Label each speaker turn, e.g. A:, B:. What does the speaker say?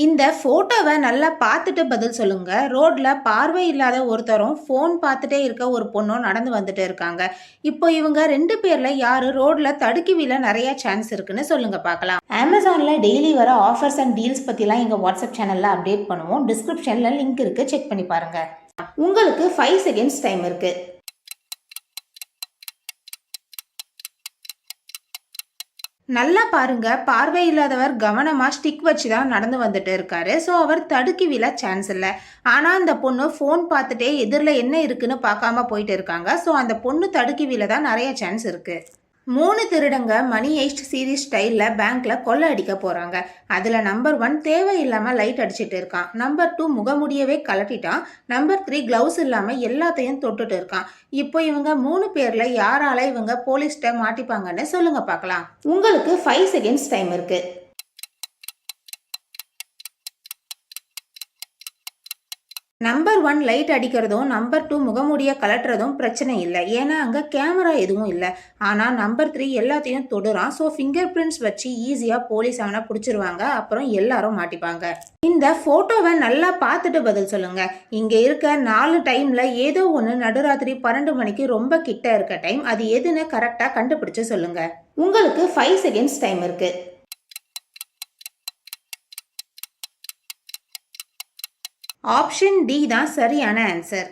A: இந்த ஃபோட்டோவை நல்லா பார்த்துட்டு பதில் சொல்லுங்க. ரோட்ல பார்வை இல்லாத ஒருத்தரும், ஃபோன் பார்த்துட்டே இருக்க ஒரு பொண்ணும் நடந்து வந்துட்டு இருக்காங்க. இப்போ இவங்க 2 பேர்ல யாரு ரோட்ல தடுக்கி விழ நெறைய சான்ஸ் இருக்குன்னு சொல்லுங்க பார்க்கலாம். Amazonல டெய்லி வர ஆஃபர்ஸ் அண்ட் டீல்ஸ் பத்திலாம் எங்க வாட்ஸ்அப் சேனல்ல அப்டேட் பண்ணுவோம். டிஸ்கிரிப்ஷன்ல லிங்க் இருக்கு. செக் பண்ணி பாருங்க. உங்களுக்கு 5 செகண்ட்ஸ் டைம் இருக்கு. நல்லா பாருங்க, பார்வை இல்லாதவர் கவனமா ஸ்டிக் வச்சு தான் நடந்து வந்துட்டு இருக்காரு. ஸோ அவர் தடுக்கி விழ சான்ஸ் இல்ல. ஆனா அந்த பொண்ணு ஃபோன் பார்த்துட்டே எதிர்ல என்ன இருக்குன்னு பார்க்காம போயிட்டு இருக்காங்க. ஸோ அந்த பொண்ணு தடுக்கி விழ தான் நிறைய சான்ஸ் இருக்கு. 3 திருடங்க மணி ஹெய்ஸ்ட் சீரிஸ் ஸ்டைல்ல பேங்க்ல கொள்ளை அடிக்க போறாங்க. அதுல நம்பர் 1 தேவையில்லாம லைட் அடிச்சிட்டு இருக்கான். நம்பர் 2 முகமுடியவே கலட்டிட்டான். நம்பர் 3 கிளவுஸ் இல்லாம எல்லாத்தையும் தொட்டுட்டு இருக்கான். இப்போ இவங்க 3 பேர்ல யாரால இவங்க போலீஸ்ட மாட்டிப்பாங்கன்னு சொல்லுங்க பார்க்கலாம். உங்களுக்கு 5 செகண்ட்ஸ் டைம் இருக்கு. நம்பர் 1 லைட் அடிக்கிறதும் நம்பர் 2 முகமூடிய கலட்டுறதும் பிரச்சனை இல்லை. ஏன்னா அங்கே கேமரா எதுவும் இல்லை. ஆனால் நம்பர் 3 எல்லாத்தையும் தொடுறான். ஸோ ஃபிங்கர் பிரிண்ட்ஸ் வச்சு ஈஸியாக போலீஸ் அவனை பிடிச்சிருவாங்க. அப்புறம் எல்லாரும் மாட்டிப்பாங்க. இந்த ஃபோட்டோவை நல்லா பார்த்துட்டு பதில் சொல்லுங்க. இங்கே இருக்க 4 டைமில் ஏதோ ஒன்று நடுராத்திரி 12 மணிக்கு ரொம்ப கிட்ட இருக்க டைம். அது எதுன்னு கரெக்டாக கண்டுபிடிச்சு சொல்லுங்க. உங்களுக்கு 5 செகண்ட்ஸ் டைம் இருக்கு. ஆப்ஷன் டி தான் சரியான ஆன்சர்.